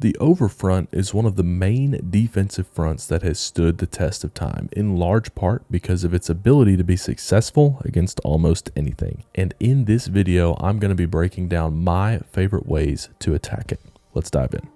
The over front is one of the main defensive fronts that has stood the test of time, in large part because of its ability to be successful against almost anything. And in this video, I'm going to be breaking down my favorite ways to attack it. Let's dive in.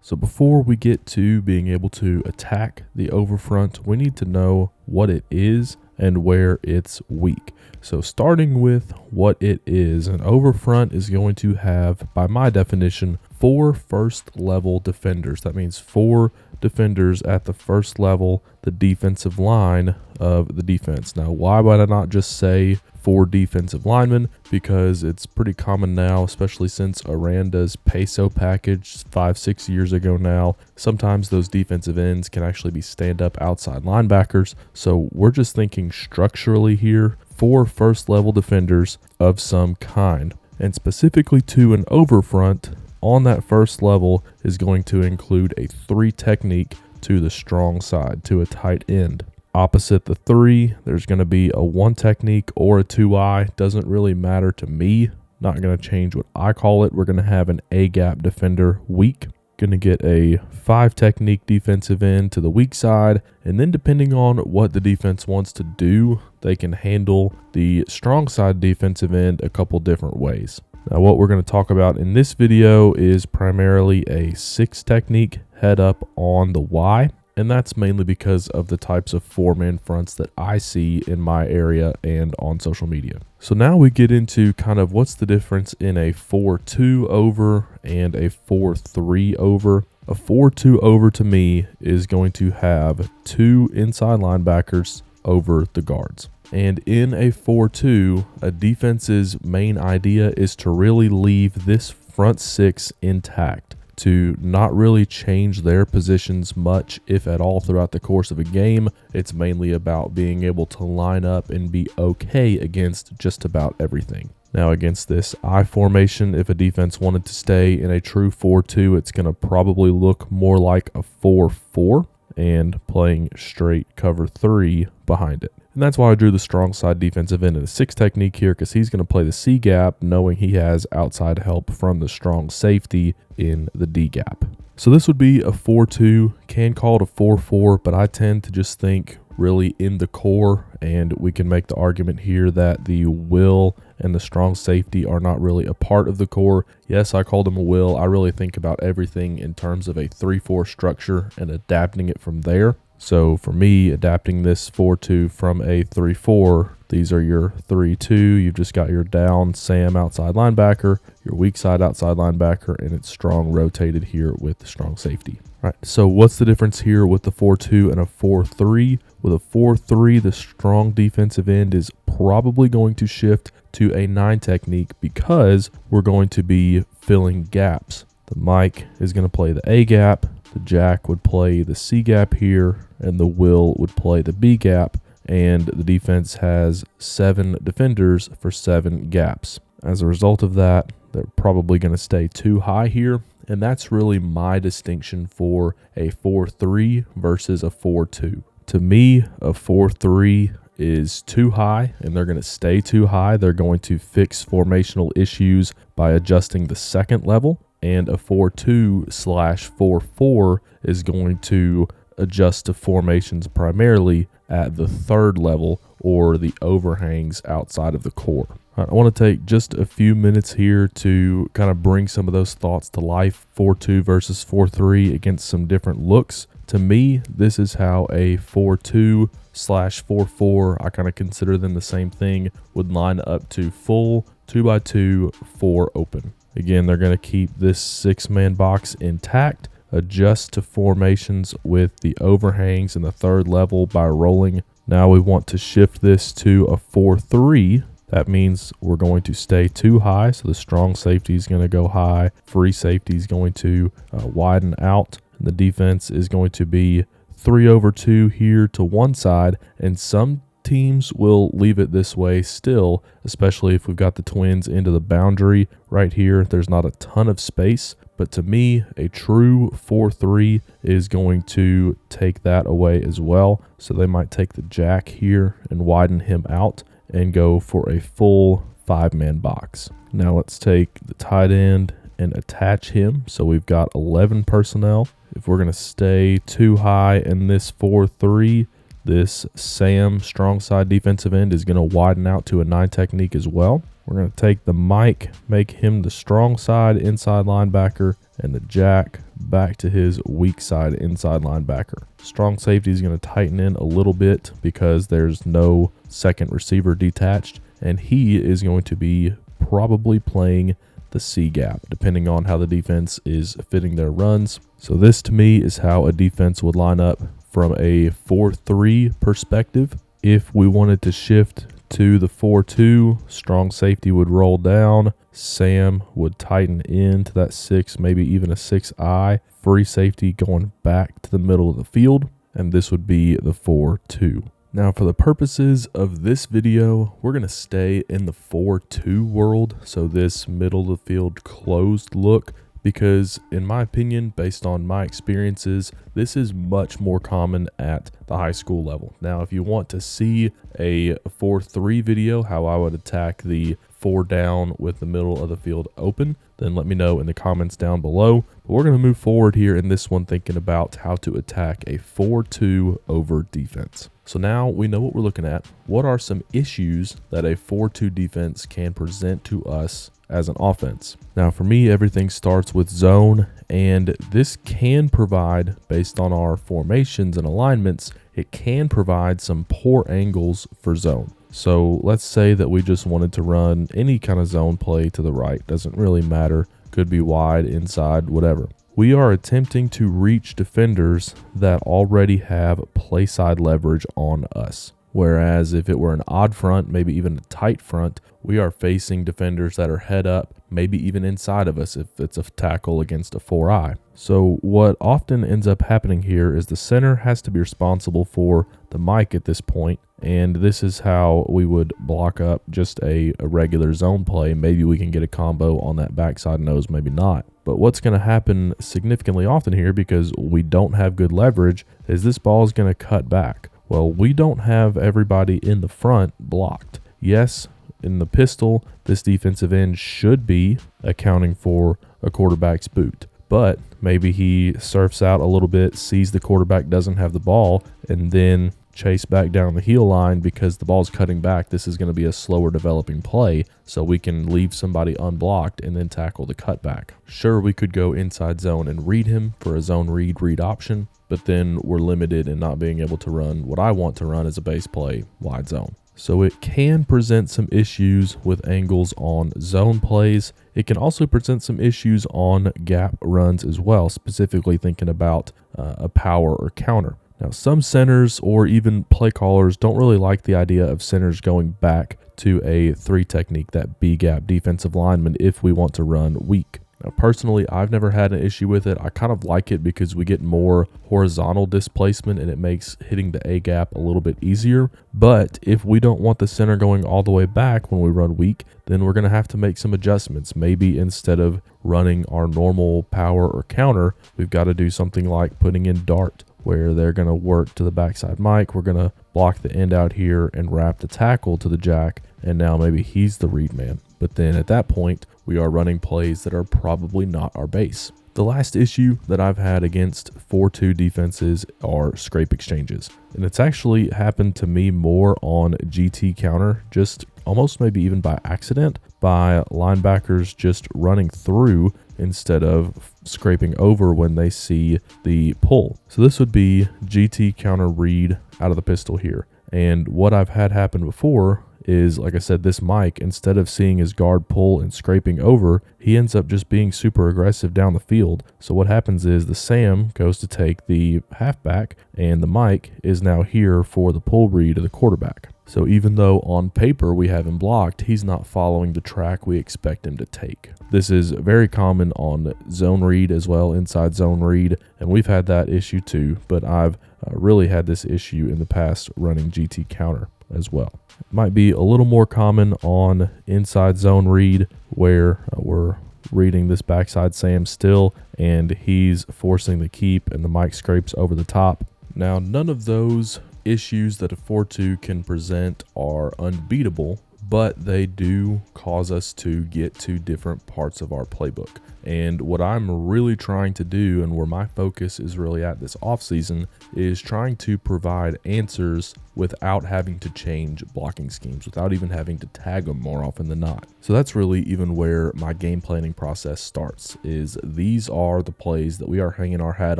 So before we get to being able to attack the over front, we need to know what it is and where it's weak. So starting with what it is, an over front is going to have, by my definition, 4 first level defenders. That means 4 defenders at the first level, the defensive line of the defense. Now, why would I not just say 4 defensive linemen? Because it's pretty common now, especially since Aranda's peso package 5-6 years ago now. Sometimes those defensive ends can actually be stand-up outside linebackers. So we're just thinking structurally here, 4 first level defenders of some kind. And specifically to an over front, on that first level is going to include a 3 technique to the strong side, to a tight end. Opposite the 3, there's going to be a 1 technique or a 2-eye. Doesn't really matter to me. Not going to change what I call it. We're going to have an A-gap defender weak. Going to get a 5 technique defensive end to the weak side. And then depending on what the defense wants to do, they can handle the strong side defensive end a couple different ways. Now, what we're going to talk about in this video is primarily a 6 technique head up on the Y. And that's mainly because of the types of 4-man fronts that I see in my area and on social media. So now we get into kind of what's the difference in a 4-2 over and a 4-3 over. A 4-2 over to me is going to have 2 inside linebackers over the guards. And in a 4-2, a defense's main idea is to really leave this front 6 intact, to not really change their positions much, if at all, throughout the course of a game. It's mainly about being able to line up and be okay against just about everything. Now, against this I formation, if a defense wanted to stay in a true 4-2, it's going to probably look more like a 4-4 and playing straight cover 3 behind it. And that's why I drew the strong side defensive end in a 6 technique here, because he's going to play the C gap, knowing he has outside help from the strong safety in the D gap. So this would be a 4-2, can call it a 4-4, but I tend to just think really in the core, and we can make the argument here that the will and the strong safety are not really a part of the core. Yes, I called them a will. I really think about everything in terms of a 3-4 structure and adapting it from there. So for me, adapting this 4-2 from a 3-4, these are your 3-2. You've just got your down Sam outside linebacker, your weak side outside linebacker, and it's strong rotated here with the strong safety. All right, so what's the difference here with the 4-2 and a 4-3? With a 4-3, the strong defensive end is probably going to shift to a 9 technique because we're going to be filling gaps. The Mike is going to play the A gap, the Jack would play the C gap here, and the Will would play the B gap, and the defense has 7 defenders for 7 gaps. As a result of that, they're probably going to stay too high here, and that's really my distinction for a 4-3 versus a 4-2. To me, a 4-3 is too high, and they're going to stay too high. They're going to fix formational issues by adjusting the second level, and a 4-2/4-4 is going to adjust to formations primarily at the 3rd level or the overhangs outside of the core. I want to take just a few minutes here to kind of bring some of those thoughts to life. 4-2 versus 4-3 against some different looks. To me, this is how a 4-2/4-4, I kind of consider them the same thing, would line up to full 2x2 4 open. Again, they're going to keep this 6-man box intact, adjust to formations with the overhangs in the 3rd level by rolling. Now we want to shift this to a 4-3. That means we're going to stay too high, so the strong safety is going to go high, free safety is going to widen out, and the defense is going to be 3/2 here to one side, and some teams will leave it this way still, especially if we've got the twins into the boundary right here. There's not a ton of space, but to me, a true 4-3 is going to take that away as well. So they might take the Jack here and widen him out and go for a full 5-man box. Now let's take the tight end and attach him. So we've got 11 personnel. If we're going to stay too high in this 4-3, this Sam strong side defensive end is going to widen out to a 9 technique as well. We're going to take the Mike, make him the strong side inside linebacker, and the Jack back to his weak side inside linebacker. Strong safety is going to tighten in a little bit because there's no second receiver detached, and he is going to be probably playing the C gap, depending on how the defense is fitting their runs. So this to me is how a defense would line up from a 4-3 perspective. If we wanted to shift to the 4-2, strong safety would roll down. Sam would tighten into that 6, maybe even a 6-eye. Free safety going back to the middle of the field, and this would be the 4-2. Now, for the purposes of this video, we're going to stay in the 4-2 world, so this middle of the field closed look, because in my opinion, based on my experiences, this is much more common at the high school level. Now, if you want to see a 4-3 video, how I would attack the 4 down with the middle of the field open, then let me know in the comments down below. But we're going to move forward here in this one thinking about how to attack a 4-2 over defense. So now we know what we're looking at. What are some issues that a 4-2 defense can present to us as an offense? Now, for me, everything starts with zone, and this can provide, based on our formations and alignments, it can provide some poor angles for zone. So let's say that we just wanted to run any kind of zone play to the right. Doesn't really matter. Could be wide, inside, whatever. We are attempting to reach defenders that already have play side leverage on us. Whereas if it were an odd front, maybe even a tight front, we are facing defenders that are head up, maybe even inside of us if it's a tackle against a 4-eye. So what often ends up happening here is the center has to be responsible for the Mike at this point, and this is how we would block up just a regular zone play. Maybe we can get a combo on that backside nose, maybe not. But what's going to happen significantly often here, because we don't have good leverage, is this ball is going to cut back. Well, we don't have everybody in the front blocked. Yes, in the pistol, this defensive end should be accounting for a quarterback's boot. But maybe he surfs out a little bit, sees the quarterback doesn't have the ball, and then chase back down the heel line because the ball's cutting back. This is going to be a slower developing play, so we can leave somebody unblocked and then tackle the cutback. Sure, we could go inside zone and read him for a zone read option, but then we're limited in not being able to run what I want to run as a base play, wide zone. So it can present some issues with angles on zone plays. It can also present some issues on gap runs as well, specifically thinking about a power or counter. Now, some centers or even play callers don't really like the idea of centers going back to a 3 technique, that B gap defensive lineman, if we want to run weak. Now, personally, I've never had an issue with it. I kind of like it because we get more horizontal displacement and it makes hitting the A gap a little bit easier. But if we don't want the center going all the way back when we run weak, then we're going to have to make some adjustments. Maybe instead of running our normal power or counter, we've got to do something like putting in dart, where they're going to work to the backside Mike. We're going to block the end out here and wrap the tackle to the Jack, and now maybe he's the read man. But then at that point, we are running plays that are probably not our base. The last issue that I've had against 4-2 defenses are scrape exchanges. And it's actually happened to me more on GT counter, just almost maybe even by accident, by linebackers just running through instead of scraping over when they see the pull. So this would be GT counter read out of the pistol here. And what I've had happen before is, like I said, this Mike, instead of seeing his guard pull and scraping over, he ends up just being super aggressive down the field. So what happens is the Sam goes to take the halfback, and the Mike is now here for the pull read of the quarterback. So even though on paper we have him blocked, he's not following the track we expect him to take. This is very common on zone read as well, inside zone read, and we've had that issue too, but I've really had this issue in the past running GT counter as well. It might be a little more common on inside zone read, where we're reading this backside Sam still, and he's forcing the keep and the Mike scrapes over the top. Now, none of those issues that a 4-2 can present are unbeatable, but they do cause us to get to different parts of our playbook. And what I'm really trying to do, and where my focus is really at this offseason, is trying to provide answers without having to change blocking schemes, without even having to tag them more often than not. So that's really even where my game planning process starts, is these are the plays that we are hanging our hat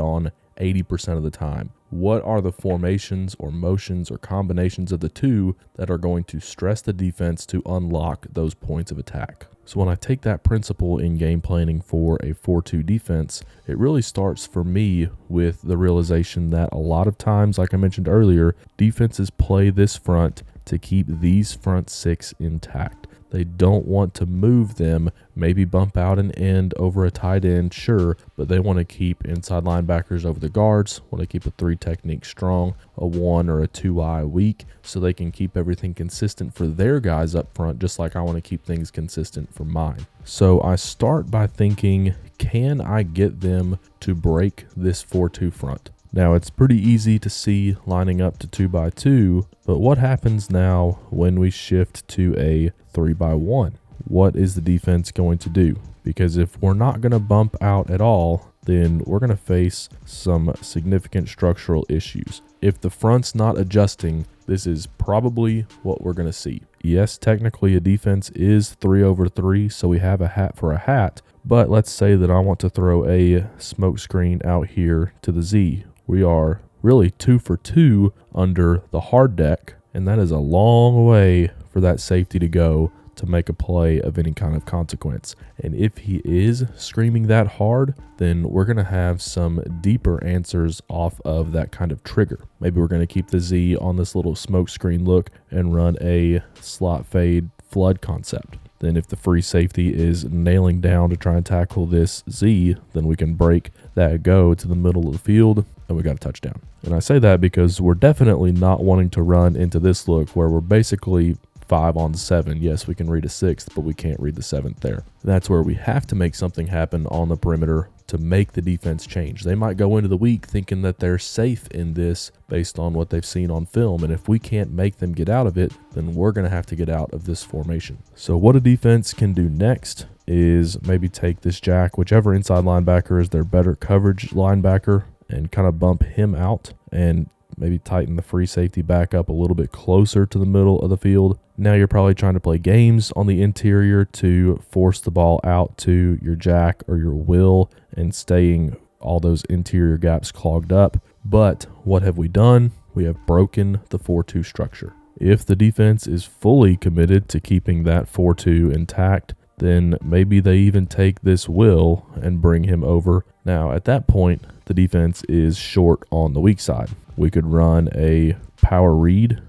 on 80% of the time. What are the formations or motions or combinations of the two that are going to stress the defense to unlock those points of attack? So when I take that principle in game planning for a 4-2 defense, it really starts for me with the realization that a lot of times, like I mentioned earlier, defenses play this front to keep these front six intact. They don't want to move them, maybe bump out an end over a tight end, sure, but they want to keep inside linebackers over the guards, want to keep a 3 technique strong, a 1 or a 2-eye weak, so they can keep everything consistent for their guys up front, just like I want to keep things consistent for mine. So I start by thinking, can I get them to break this 4-2 front? Now, it's pretty easy to see lining up to 2x2, but what happens now when we shift to a 3x1? What is the defense going to do? Because if we're not going to bump out at all, then we're going to face some significant structural issues. If the front's not adjusting, this is probably what we're going to see. Yes, technically a defense is 3/3, so we have a hat for a hat, but let's say that I want to throw a smoke screen out here to the Z. We are really 2 for 2 under the hard deck, and that is a long way for that safety to go to make a play of any kind of consequence. And if he is screaming that hard, then we're going to have some deeper answers off of that kind of trigger. Maybe we're going to keep the Z on this little smoke screen look and run a slot fade flood concept. Then if the free safety is nailing down to try and tackle this Z, then we can break that go to the middle of the field and we got a touchdown. And I say that because we're definitely not wanting to run into this look where we're basically 5-on-7. Yes, we can read a 6th, but we can't read the 7th there. That's where we have to make something happen on the perimeter to make the defense change. They might go into the week thinking that they're safe in this based on what they've seen on film, and if we can't make them get out of it, then we're going to have to get out of this formation. So what a defense can do next is maybe take this jack, whichever inside linebacker is their better coverage linebacker, and kind of bump him out and maybe tighten the free safety back up a little bit closer to the middle of the field. Now you're probably trying to play games on the interior to force the ball out to your jack or your will and staying all those interior gaps clogged up. But what have we done? We have broken the 4-2 structure. If the defense is fully committed to keeping that 4-2 intact, then maybe they even take this will and bring him over. Now, at that point, the defense is short on the weak side. We could run a power read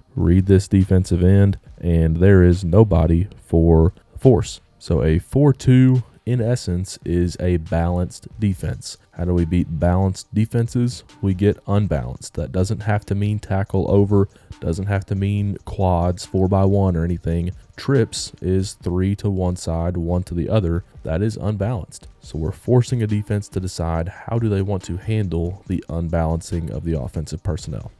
this defensive end, and there is nobody for force. So a 4-2, in essence, is a balanced defense. How do we beat balanced defenses? We get unbalanced. That doesn't have to mean tackle over, doesn't have to mean quads 4x1 or anything. Trips is 3 to one side, 1 to the other. That is unbalanced. So we're forcing a defense to decide how do they want to handle the unbalancing of the offensive personnel.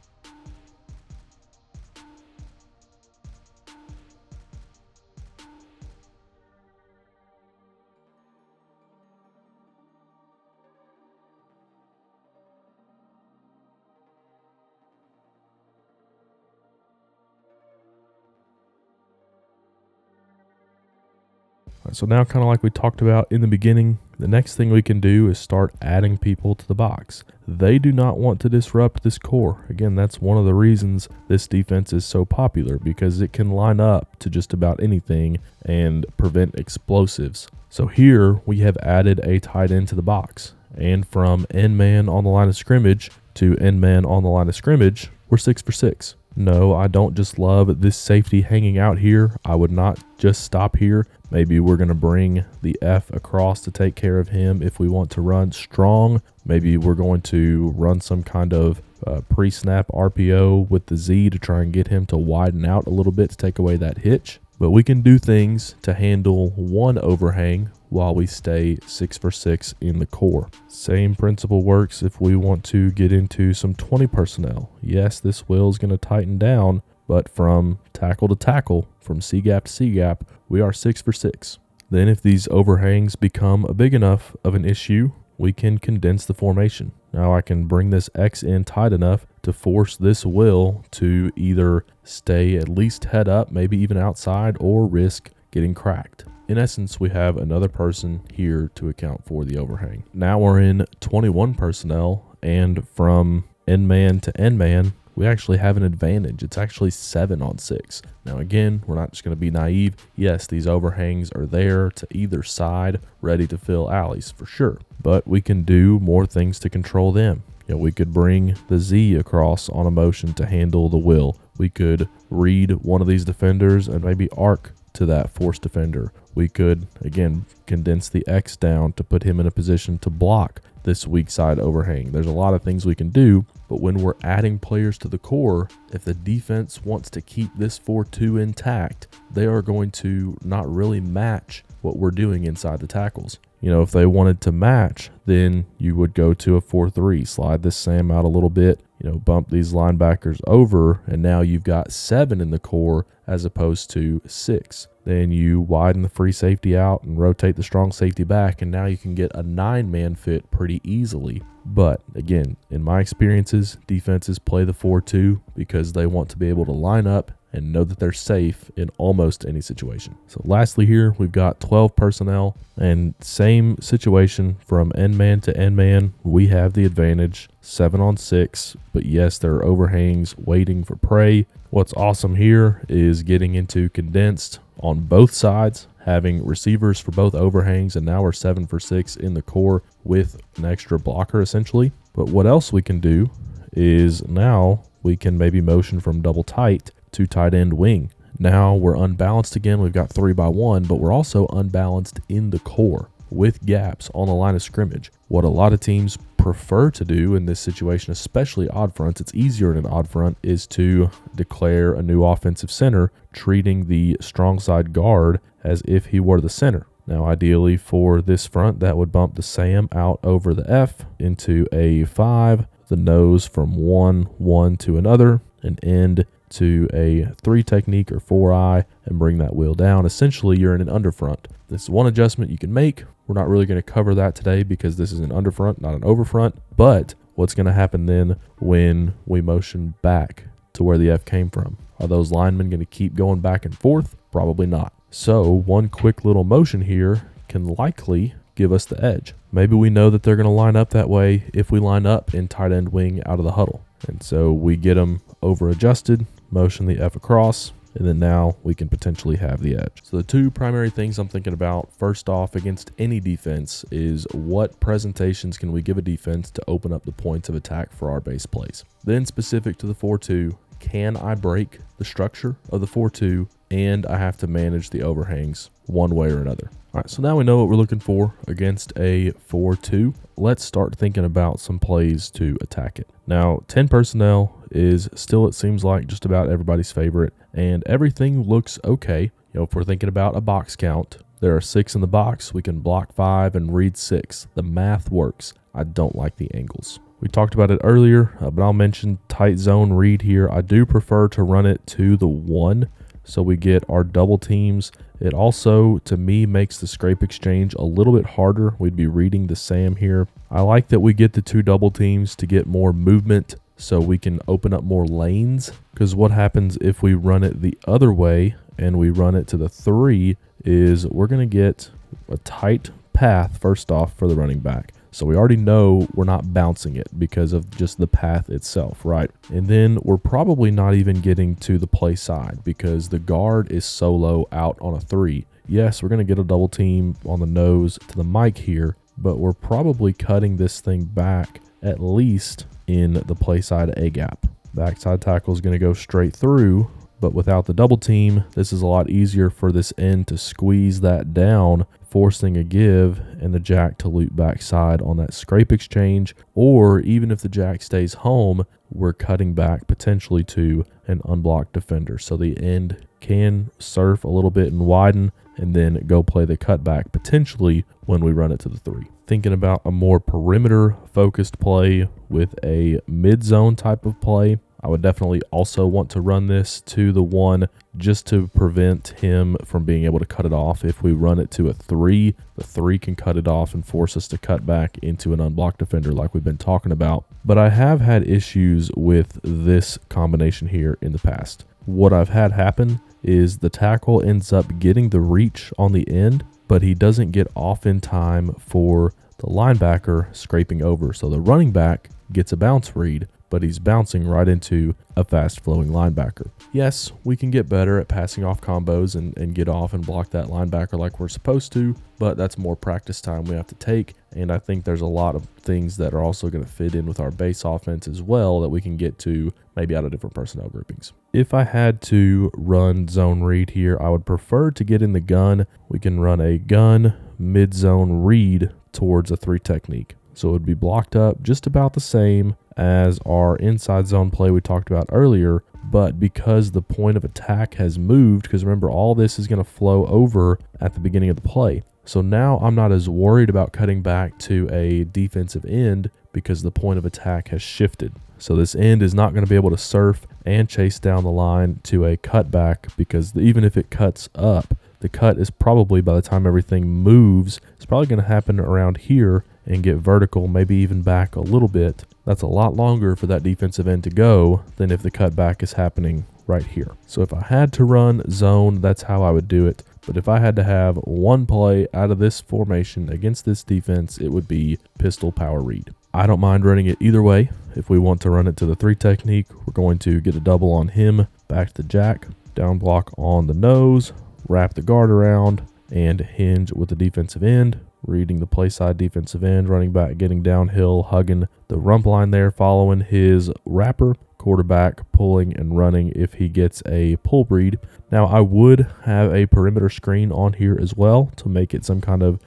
So now, kind of like we talked about in the beginning, the next thing we can do is start adding people to the box. They do not want to disrupt this core. Again, that's one of the reasons this defense is so popular, because it can line up to just about anything and prevent explosives. So here we have added a tight end to the box, and from end man on the line of scrimmage to end man on the line of scrimmage, we're 6 for 6. No, I don't just love this safety hanging out here. I would not just stop here. Maybe we're going to bring the F across to take care of him if we want to run strong. Maybe we're going to run some kind of pre-snap RPO with the Z to try and get him to widen out a little bit to take away that hitch. But we can do things to handle one overhang while we stay 6 for 6 in the core. Same principle works if we want to get into some 20 personnel. Yes, this will is going to tighten down, but from tackle to tackle, from C gap to C gap, we are 6 for 6. Then if these overhangs become a big enough of an issue, we can condense the formation. Now I can bring this X in tight enough to force this will to either stay at least head up, maybe even outside, or risk getting cracked. In essence, we have another person here to account for the overhang. Now we're in 21 personnel, and from end man to end man, we actually have an advantage. It's actually 7 on 6. Now again, we're not just going to be naive. Yes, these overhangs are there to either side, ready to fill alleys for sure, but we can do more things to control them. We could bring the Z across on a motion to handle the will. We could read one of these defenders and maybe arc to that force defender. We could, again, condense the X down to put him in a position to block this weak side overhang. There's a lot of things we can do, but when we're adding players to the core, if the defense wants to keep this 4-2 intact, they are going to not really match what we're doing inside the tackles. If they wanted to match, then you would go to a 4-3, slide this Sam out a little bit, bump these linebackers over, and now you've got 7 in the core as opposed to 6. Then you widen the free safety out and rotate the strong safety back, and now you can get a 9-man fit pretty easily. But again, in my experiences, defenses play the 4-2 because they want to be able to line up and know that they're safe in almost any situation. So lastly here, we've got 12 personnel, and same situation from end man to end man. We have the advantage, 7 on 6, but yes, there are overhangs waiting for prey. What's awesome here is getting into condensed on both sides, having receivers for both overhangs, and now we're 7 for 6 in the core with an extra blocker essentially. But what else we can do is now we can maybe motion from double tight to tight end wing. Now we're unbalanced again. We've got 3-by-1, but we're also unbalanced in the core with gaps on the line of scrimmage. What a lot of teams prefer to do in this situation, especially odd fronts, it's easier in an odd front, is to declare a new offensive center, treating the strong side guard as if he were the center. Now ideally for this front, that would bump the Sam out over the F into a 5, the nose from 1-1 to another, an end to a 3 technique or 4-eye, and bring that wheel down. Essentially, you're in an underfront. This is one adjustment you can make. We're not really going to cover that today because this is an underfront, not an overfront. But what's going to happen then when we motion back to where the F came from? Are those linemen going to keep going back and forth? Probably not. So one quick little motion here can likely give us the edge. Maybe we know that they're going to line up that way if we line up in tight end wing out of the huddle. And so we get them over adjusted, motion the F across, and then now we can potentially have the edge. So the 2 primary things I'm thinking about, first off, against any defense, is what presentations can we give a defense to open up the points of attack for our base plays. Then specific to the 4-2, can I break the structure of the 4-2, and I have to manage the overhangs one way or another. All right, so now we know what we're looking for against a 4-2. Let's start thinking about some plays to attack it. Now, 10 personnel is still, it seems like, just about everybody's favorite, and everything looks okay. If we're thinking about a box count, there are 6 in the box. We can block 5 and read 6. The math works. I don't like the angles. We talked about it earlier, but I'll mention tight zone read here. I do prefer to run it to the 1, so we get our double teams. It also, to me, makes the scrape exchange a little bit harder. We'd be reading the Sam here. I like that we get the 2 double teams to get more movement so we can open up more lanes, because what happens if we run it the other way and we run it to the 3 is we're going to get a tight path first off for the running back. So we already know we're not bouncing it because of just the path itself, right? And then we're probably not even getting to the play side because the guard is solo out on a 3. Yes, we're going to get a double team on the nose to the mic here, but we're probably cutting this thing back at least in the play side A gap. Backside tackle is going to go straight through, but without the double team, this is a lot easier for this end to squeeze that down, forcing a give and the jack to loop backside on that scrape exchange. Or even if the jack stays home, we're cutting back potentially to an unblocked defender. So the end can surf a little bit and widen and then go play the cutback potentially when we run it to the 3. Thinking about a more perimeter focused play with a mid zone type of play, I would definitely also want to run this to the 1 just to prevent him from being able to cut it off. If we run it to a 3, the 3 can cut it off and force us to cut back into an unblocked defender like we've been talking about. But I have had issues with this combination here in the past. What I've had happen is the tackle ends up getting the reach on the end, but he doesn't get off in time for the linebacker scraping over. So the running back gets a bounce read, but he's bouncing right into a fast-flowing linebacker. Yes, we can get better at passing off combos and get off and block that linebacker like we're supposed to, but that's more practice time we have to take, and I think there's a lot of things that are also going to fit in with our base offense as well that we can get to maybe out of different personnel groupings. If I had to run zone read here, I would prefer to get in the gun. We can run a gun mid-zone read towards a 3 technique. So it would be blocked up just about the same as our inside zone play we talked about earlier, but because the point of attack has moved, because remember all this is going to flow over at the beginning of the play. So now I'm not as worried about cutting back to a defensive end because the point of attack has shifted. So this end is not going to be able to surf and chase down the line to a cutback because even if it cuts up, the cut is probably, by the time everything moves, it's probably going to happen around here and get vertical, maybe even back a little bit. That's a lot longer for that defensive end to go than if the cutback is happening right here. So if I had to run zone, that's how I would do it. But if I had to have one play out of this formation against this defense, it would be pistol power read. I don't mind running it either way. If we want to run it to the 3 technique, we're going to get a double on him, back to the jack, down block on the nose, wrap the guard around, and hinge with the defensive end, reading the play side defensive end, running back, getting downhill, hugging the rump line there, following his wrapper, quarterback pulling and running if he gets a pull read. Now I would have a perimeter screen on here as well to make it some kind of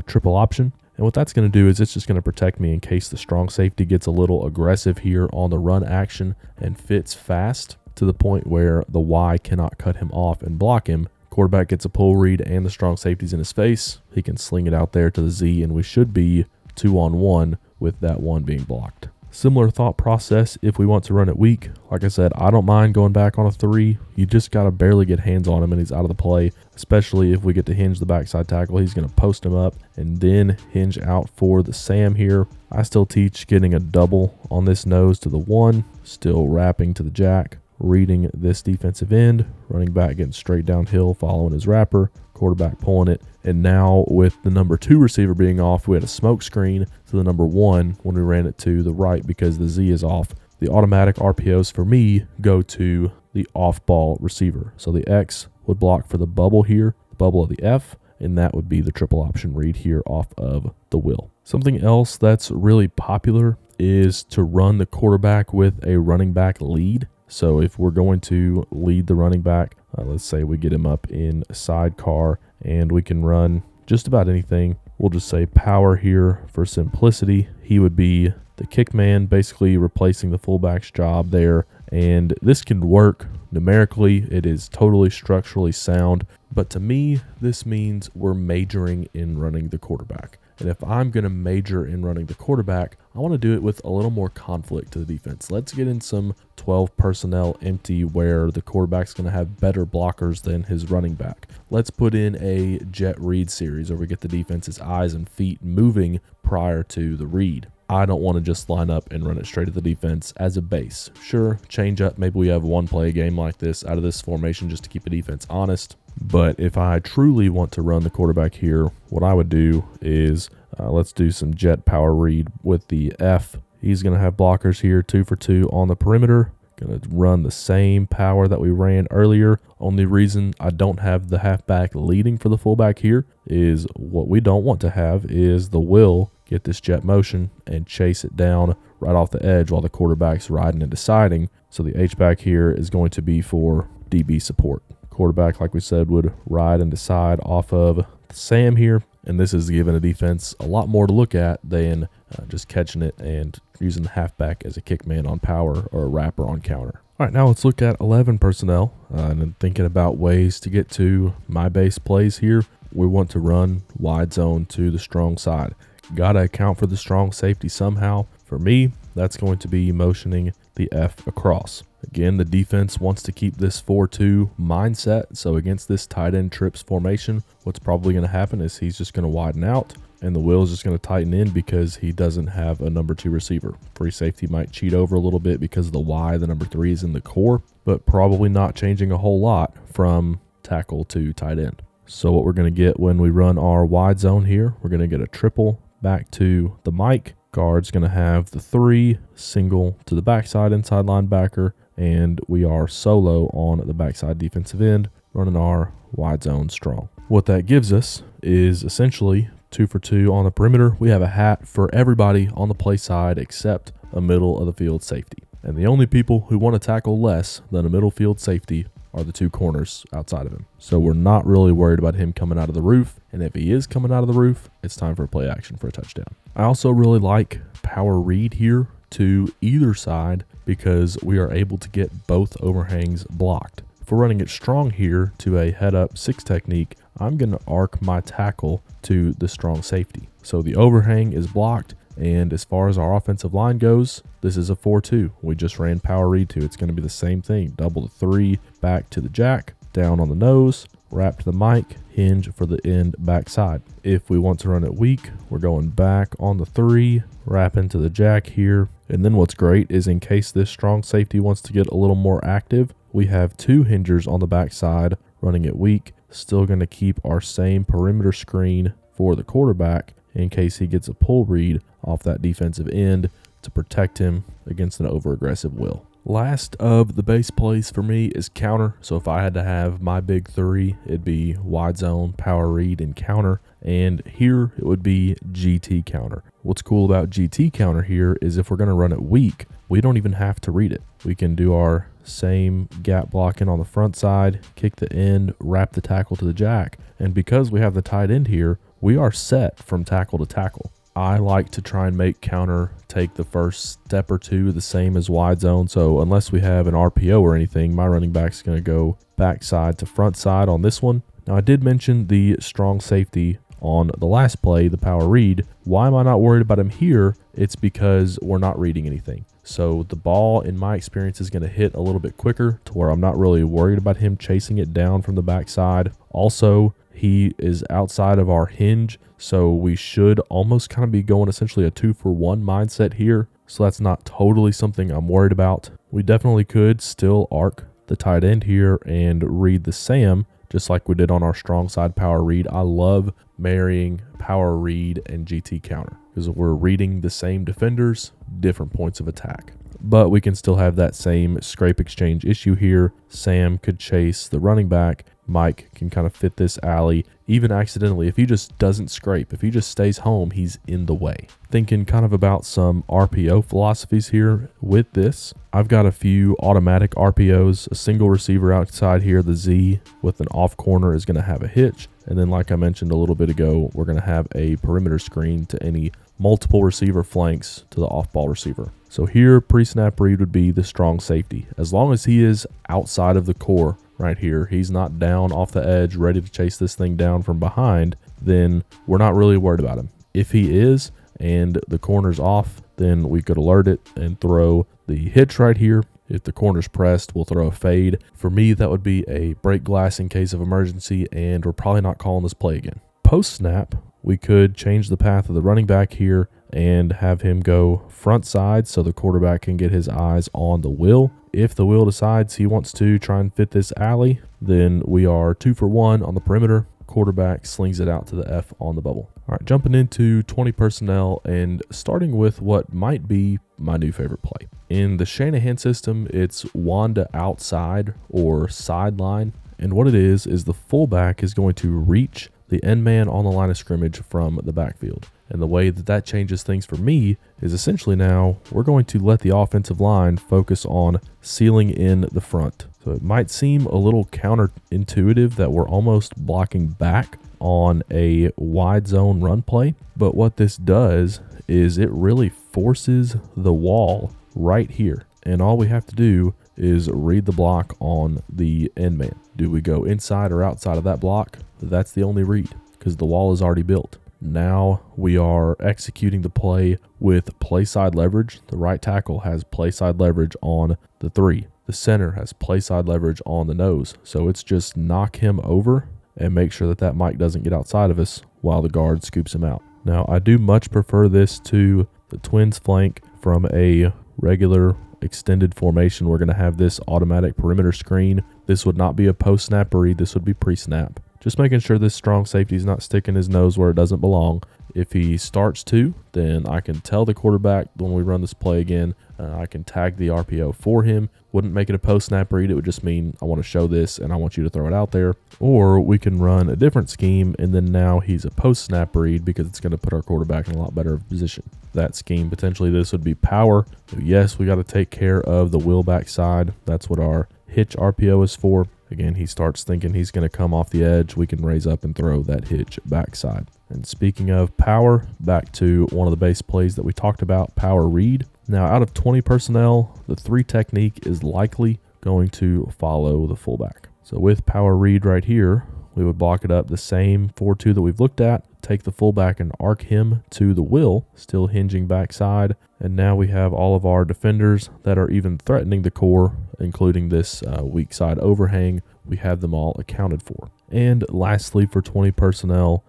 triple option. And what that's going to do is it's just going to protect me in case the strong safety gets a little aggressive here on the run action and fits fast to the point where the Y cannot cut him off and block him. Quarterback gets a pull read and the strong safety's in his face. He can sling it out there to the Z, and we should be 2-on-1 with that 1 being blocked. Similar thought process if we want to run it weak. Like I said, I don't mind going back on a 3. You just got to barely get hands on him and he's out of the play, especially if we get to hinge the backside tackle. He's going to post him up and then hinge out for the Sam here. I still teach getting a double on this nose to the 1, still wrapping to the jack, reading this defensive end, running back getting straight downhill, following his wrapper, quarterback pulling it. And now with the number 2 receiver being off, we had a smoke screen to the number 1 when we ran it to the right because the Z is off. The automatic RPOs for me go to the off-ball receiver. So the X would block for the bubble here, the bubble of the F, and that would be the triple option read here off of the will. Something else that's really popular is to run the quarterback with a running back lead. So if we're going to lead the running back, let's say we get him up in a sidecar and we can run just about anything. We'll just say power here for simplicity. He would be the kick man, basically replacing the fullback's job there. And this can work numerically. It is totally structurally sound. But to me, this means we're majoring in running the quarterback. And if I'm going to major in running the quarterback, I want to do it with a little more conflict to the defense. Let's get in some 12 personnel empty where the quarterback's going to have better blockers than his running back. Let's put in a jet read series where we get the defense's eyes and feet moving prior to the read. I don't want to just line up and run it straight at the defense as a base. Sure, change up. Maybe we have one play a game like this out of this formation just to keep the defense honest. But if I truly want to run the quarterback here, what I would do is let's do some jet power read with the F. He's going to have blockers here, 2 for 2 on the perimeter. Going to run the same power that we ran earlier. Only reason I don't have the halfback leading for the fullback here is what we don't want to have is the will get this jet motion and chase it down right off the edge while the quarterback's riding and deciding. So the H-back here is going to be for DB support. Quarterback, like we said, would ride and decide off of Sam here, and this is giving a defense a lot more to look at than just catching it and using the halfback as a kick man on power or a wrapper on counter. All right, now let's look at 11 personnel and then thinking about ways to get to my base plays here. We want to run wide zone to the strong side. Got to account for the strong safety somehow. For me, that's going to be motioning the F across. Again, the defense wants to keep this 4-2 mindset. So against this tight end trips formation, what's probably going to happen is he's just going to widen out and the will is just going to tighten in because he doesn't have a number 2 receiver. Free safety might cheat over a little bit because of the Y, the number 3 is in the core, but probably not changing a whole lot from tackle to tight end. So what we're going to get when we run our wide zone here, we're going to get a triple back to the Mike. Guard's going to have the 3, single to the backside inside linebacker, and we are solo on the backside defensive end, running our wide zone strong. What that gives us is essentially 2 for 2 on the perimeter. We have a hat for everybody on the play side except a middle of the field safety. And the only people who want to tackle less than a middle field safety are the 2 corners outside of him. So we're not really worried about him coming out of the roof. And if he is coming out of the roof, it's time for a play action for a touchdown. I also really like power read here to either side because we are able to get both overhangs blocked. If we're running it strong here to a head up 6 technique, I'm going to arc my tackle to the strong safety. So the overhang is blocked. And as far as our offensive line goes, this is a 4-2. We just ran power read to. It's going to be the same thing. Double the 3, back to the jack, down on the nose, wrap to the Mike, hinge for the end backside. If we want to run it weak, we're going back on the 3, wrapping to the jack here. And then what's great is in case this strong safety wants to get a little more active, we have 2 hingers on the backside running it weak. Still going to keep our same perimeter screen for the quarterback in case he gets a pull read off that defensive end to protect him against an over-aggressive will. Last of the base plays for me is counter. So if I had to have my big 3, it'd be wide zone, power read, and counter. And here it would be GT counter. What's cool about GT counter here is if we're going to run it weak, we don't even have to read it. We can do our same gap blocking on the front side, kick the end, wrap the tackle to the jack. And because we have the tight end here, we are set from tackle to tackle. I like to try and make counter take the first step or 2 the same as wide zone. So unless we have an RPO or anything, my running back's going to go backside to front side on this one. Now I did mention the strong safety on the last play, the power read. Why am I not worried about him here? It's because we're not reading anything. So the ball, in my experience, is going to hit a little bit quicker to where I'm not really worried about him chasing it down from the backside. Also, he is outside of our hinge, so we should almost kind of be going essentially a 2-for-1 mindset here. So that's not totally something I'm worried about. We definitely could still arc the tight end here and read the Sam, just like we did on our strong side power read. I love marrying power read and GT counter because we're reading the same defenders, different points of attack. But we can still have that same scrape exchange issue here. Sam could chase the running back. Mike can kind of fit this alley, even accidentally. If he just doesn't scrape, if he just stays home, he's in the way. Thinking kind of about some RPO philosophies here with this. I've got a few automatic RPOs, a single receiver outside here, the Z with an off corner is going to have a hitch. And then like I mentioned a little bit ago, we're going to have a perimeter screen to any multiple receiver flanks to the off-ball receiver. So here, pre-snap read would be the strong safety. As long as he is outside of the core right here, he's not down off the edge, ready to chase this thing down from behind, then we're not really worried about him. If he is, and the corner's off, then we could alert it and throw the hitch right here. If the corner's pressed, we'll throw a fade. For me, that would be a break glass in case of emergency, and we're probably not calling this play again. Post-snap, we could change the path of the running back here and have him go front side so the quarterback can get his eyes on the will. If the will decides he wants to try and fit this alley, then we are 2-for-1 on the perimeter. Quarterback slings it out to the F on the bubble. All right, jumping into 20 personnel and starting with what might be my new favorite play. In the Shanahan system, it's Wanda outside or sideline. And what it is the fullback is going to reach the end man on the line of scrimmage from the backfield. And the way that changes things for me is essentially now we're going to let the offensive line focus on sealing in the front. So it might seem a little counterintuitive that we're almost blocking back on a wide zone run play. But what this does is it really forces the wall right here. And all we have to do is read the block on the end man. Do we go inside or outside of that block? That's the only read because the wall is already built. now we are executing the play with play side leverage. The right tackle has play side leverage on the 3. The center has play side leverage on the nose. So it's just knock him over and make sure that that Mike doesn't get outside of us while the guard scoops him out. Now, I do much prefer this to the twins flank from a regular extended formation. We're going to have this automatic perimeter screen. This would not be a post-snap read. This would be pre-snap. Just making sure this strong safety is not sticking his nose where it doesn't belong. If he starts to, then I can tell the quarterback when we run this play again, I can tag the RPO for him. Wouldn't make it a post-snap read. It would just mean I want to show this and I want you to throw it out there. Or we can run a different scheme, and then now he's a post-snap read because it's going to put our quarterback in a lot better position. That scheme, potentially this would be power. So yes, we got to take care of the wheel back side. That's what our hitch RPO is for. Again, he starts thinking he's going to come off the edge. We can raise up and throw that hitch backside. And speaking of power, back to one of the base plays that we talked about, power read. Now, out of 20 personnel, the 3 technique is likely going to follow the fullback. So with power read right here, we would block it up the same 4-2 that we've looked at, take the fullback and arc him to the wheel, still hinging backside. And now we have all of our defenders that are even threatening the core, including this weak side overhang. We have them all accounted for. And lastly, for 20 personnel,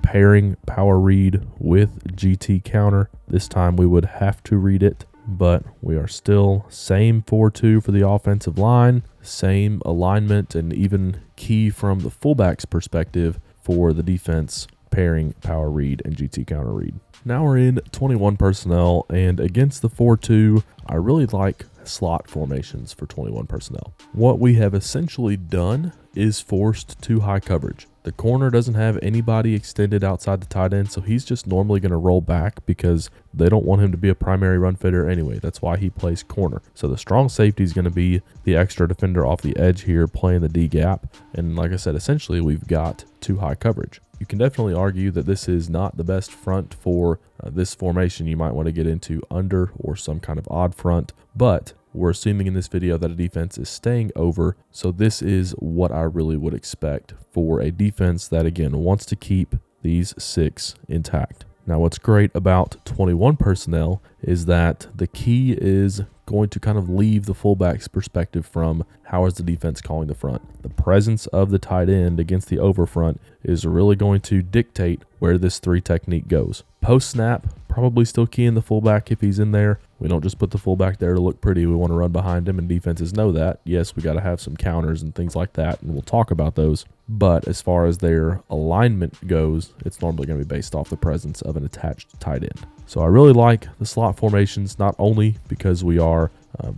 pairing power read with GT counter. This time we would have to read it, but we are still same 4-2 for the offensive line, same alignment, and even key from the fullback's perspective for the defense, pairing power read and GT counter read. Now we're in 21 personnel, and against the 4-2, I really like slot formations for 21 personnel. What we have essentially done is forced too high coverage. The corner doesn't have anybody extended outside the tight end, so he's just normally going to roll back because they don't want him to be a primary run fitter anyway. That's why he plays corner. So the strong safety is going to be the extra defender off the edge here playing the D gap. And like I said, essentially we've got too high coverage. You can definitely argue that this is not the best front for this formation. You might want to get into under or some kind of odd front, but we're assuming in this video that a defense is staying over. So this is what I really would expect for a defense that, again, wants to keep these 6 intact. Now, what's great about 21 personnel is that the key is going to kind of leave the fullback's perspective from how is the defense calling the front. The presence of the tight end against the over front is really going to dictate where this 3 technique goes. Post snap, probably still keying the fullback if he's in there. We don't just put the fullback there to look pretty. We want to run behind him, and defenses know that. Yes, we got to have some counters and things like that, and we'll talk about those. But as far as their alignment goes, it's normally going to be based off the presence of an attached tight end. So I really like the slot formations, not only because we are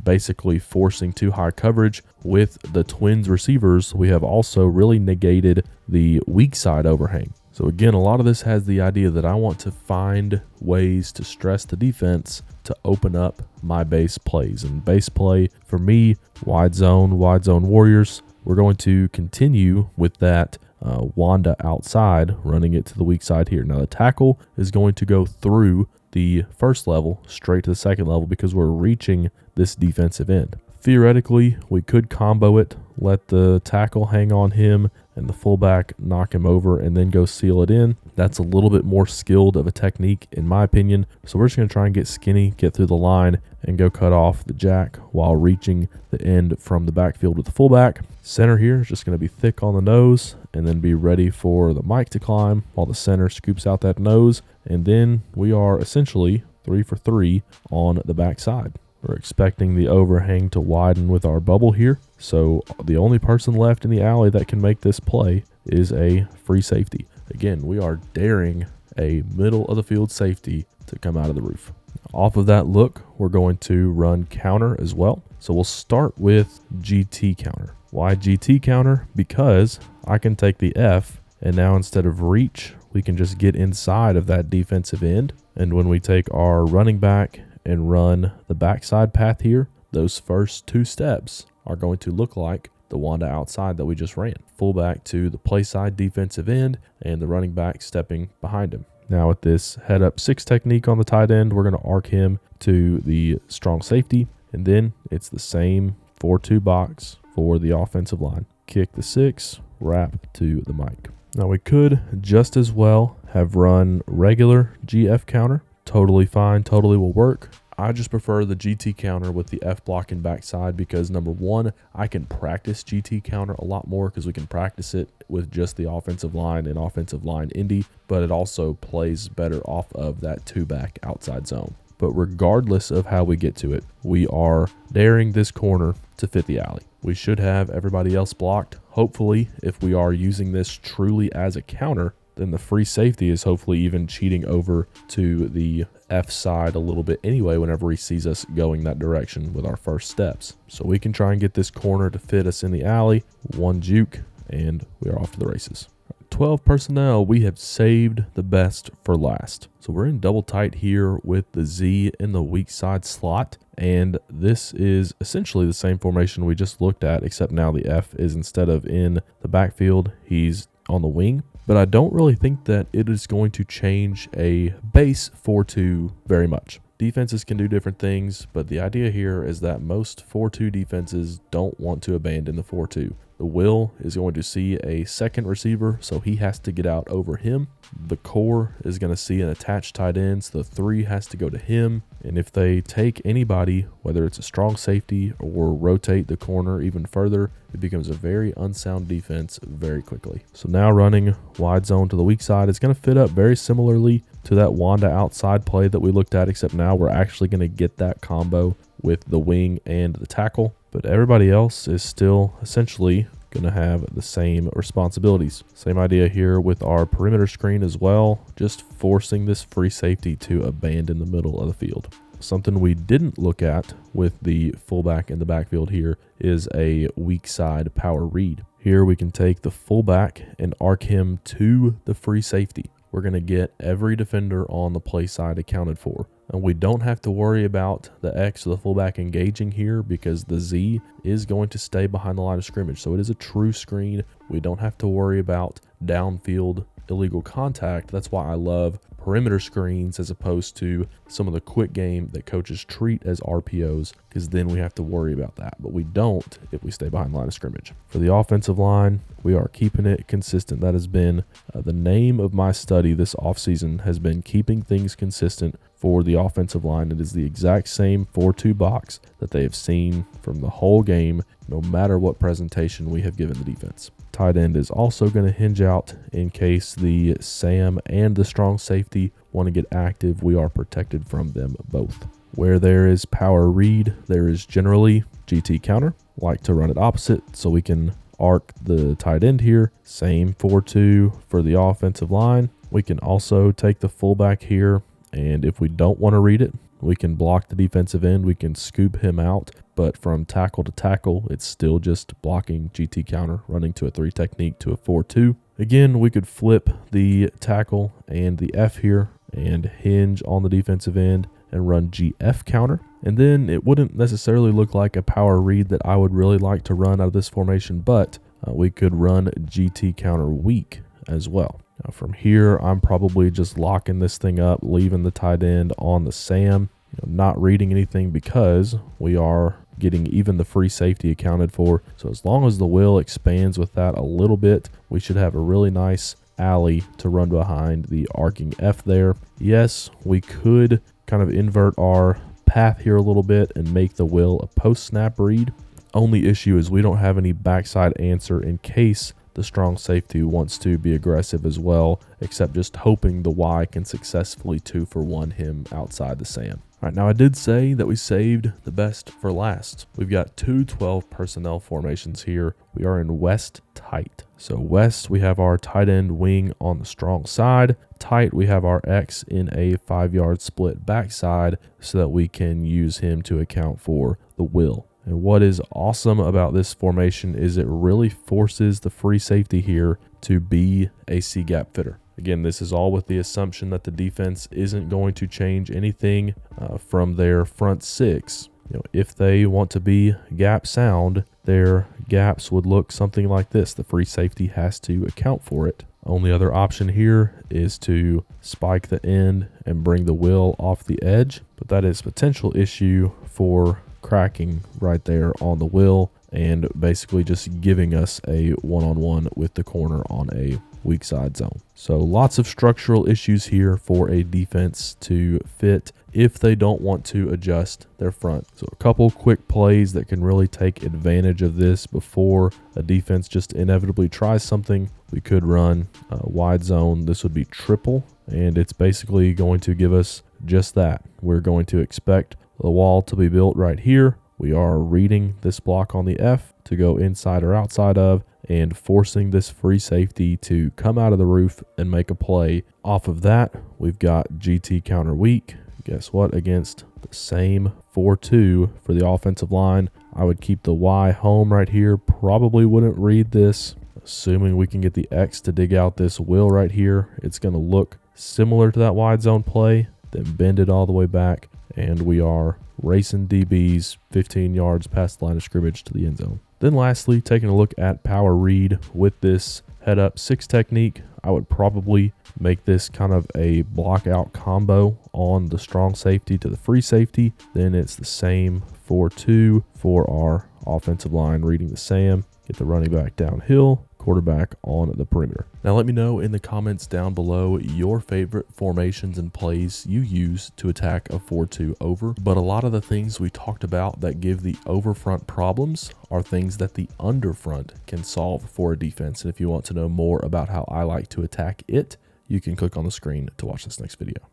basically forcing too high coverage with the Twins receivers, we have also really negated the weak side overhang. So again, a lot of this has the idea that I want to find ways to stress the defense to open up my base plays. And base play, for me, wide zone Warriors. We're going to continue with that Wanda outside, running it to the weak side here. Now the tackle is going to go through the first level straight to the second level because we're reaching this defensive end. Theoretically, we could combo it, let the tackle hang on him and the fullback knock him over and then go seal it in. That's a little bit more skilled of a technique in my opinion. So we're just going to try and get skinny, get through the line, and go cut off the jack while reaching the end from the backfield with the fullback. Center here is just going to be thick on the nose and then be ready for the Mike to climb while the center scoops out that nose. And then we are essentially 3 for 3 on the backside. We're expecting the overhang to widen with our bubble here. So the only person left in the alley that can make this play is a free safety. Again, we are daring a middle of the field safety to come out of the roof. Off of that look, we're going to run counter as well. So we'll start with GT counter. Why GT counter? Because I can take the F and now instead of reach, we can just get inside of that defensive end. And when we take our running back and run the backside path here, those first 2 steps are going to look like the Wanda outside that we just ran. Fullback to the play side defensive end and the running back stepping behind him. Now with this head up 6 technique on the tight end, we're going to arc him to the strong safety. And then it's the same 4-2 box for the offensive line. Kick the 6, wrap to the Mike. Now we could just as well have run regular GF counter. Totally fine, totally will work. I just prefer the GT counter with the F block and backside because number one, I can practice GT counter a lot more because we can practice it with just the offensive line and offensive line indie, but it also plays better off of that 2-back outside zone. But regardless of how we get to it, we are daring this corner to fit the alley. We should have everybody else blocked. Hopefully, if we are using this truly as a counter, then the free safety is hopefully even cheating over to the F side a little bit anyway whenever he sees us going that direction with our first steps. So we can try and get this corner to fit us in the alley, one juke, and we are off to the races. 12 personnel, we have saved the best for last. So we're in double tight here with the Z in the weak side slot. And this is essentially the same formation we just looked at, except now the F is, instead of in the backfield, he's on the wing. But I don't really think that it is going to change a base 4-2 very much. Defenses can do different things, but the idea here is that most 4-2 defenses don't want to abandon the 4-2. The will is going to see a second receiver, so he has to get out over him. The core is going to see an attached tight end, so the 3 has to go to him. And if they take anybody, whether it's a strong safety or rotate the corner even further, it becomes a very unsound defense very quickly. So now running wide zone to the weak side is going to fit up very similarly to that Wanda outside play that we looked at, except now we're actually going to get that combo with the wing and the tackle. But everybody else is still essentially going to have the same responsibilities. Same idea here with our perimeter screen as well, just forcing this free safety to abandon the middle of the field. Something we didn't look at with the fullback in the backfield here is a weak side power read. Here we can take the fullback and arc him to the free safety. We're going to get every defender on the play side accounted for. And we don't have to worry about the X or the fullback engaging here because the Z is going to stay behind the line of scrimmage. So it is a true screen. We don't have to worry about downfield illegal contact. That's why I love perimeter screens as opposed to some of the quick game that coaches treat as RPOs, because then we have to worry about that. But we don't if we stay behind the line of scrimmage. For the offensive line, we are keeping it consistent. That has been the name of my study this offseason, has been keeping things consistent for the offensive line. It is the exact same 4-2 box that they have seen from the whole game, no matter what presentation we have given the defense. Tight end is also going to hinge out in case the Sam and the strong safety want to get active. We are protected from them both. Where there is power read, there is generally GT counter. Like to run it opposite so we can arc the tight end here. Same 4-2 for the offensive line. We can also take the fullback here, and if we don't want to read it, we can block the defensive end. We can scoop him out, but from tackle to tackle, it's still just blocking GT counter, running to a 3 technique to a 4-2. Again, we could flip the tackle and the F here and hinge on the defensive end and run GF counter. And then it wouldn't necessarily look like a power read that I would really like to run out of this formation, but we could run GT counter weak as well. Now from here, I'm probably just locking this thing up, leaving the tight end on the Sam, not reading anything because we are getting even the free safety accounted for. So as long as the will expands with that a little bit, we should have a really nice alley to run behind the arcing F there. Yes, we could kind of invert our path here a little bit and make the will a post snap read. Only issue is we don't have any backside answer in case the strong safety wants to be aggressive as well, except just hoping the Y can successfully 2-for-1 him outside the Sam. All right, now I did say that we saved the best for last. We've got 2 12 personnel formations here. We are in West tight. So West, we have our tight end wing on the strong side. Tight, we have our X in a 5-yard split backside so that we can use him to account for the will. And what is awesome about this formation is it really forces the free safety here to be a C-gap fitter. Again, this is all with the assumption that the defense isn't going to change anything from their front 6. If they want to be gap sound, their gaps would look something like this. The free safety has to account for it. Only other option here is to spike the end and bring the will off the edge, but that is a potential issue for cracking right there on the will and basically just giving us a one-on-one with the corner on a weak side zone. So lots of structural issues here for a defense to fit if they don't want to adjust their front. So a couple quick plays that can really take advantage of this before a defense just inevitably tries something. We could run a wide zone. This would be triple, and it's basically going to give us just that. We're going to expect the wall to be built right here. We are reading this block on the F to go inside or outside of, and forcing this free safety to come out of the roof and make a play. Off of that, we've got GT counter weak. Guess what? Against the same 4-2 for the offensive line, I would keep the Y home right here. Probably wouldn't read this. Assuming we can get the X to dig out this will right here, it's going to look similar to that wide zone play, then bend it all the way back, and we are racing DBs 15 yards past the line of scrimmage to the end zone. Then lastly, taking a look at power read with this head up 6 technique, I would probably make this kind of a block out combo on the strong safety to the free safety. Then it's the same 4-2 for our offensive line reading the Sam, get the running back downhill, quarterback on the perimeter. Now let me know in the comments down below your favorite formations and plays you use to attack a 4-2 over. But a lot of the things we talked about that give the overfront problems are things that the underfront can solve for a defense. And if you want to know more about how I like to attack it, you can click on the screen to watch this next video.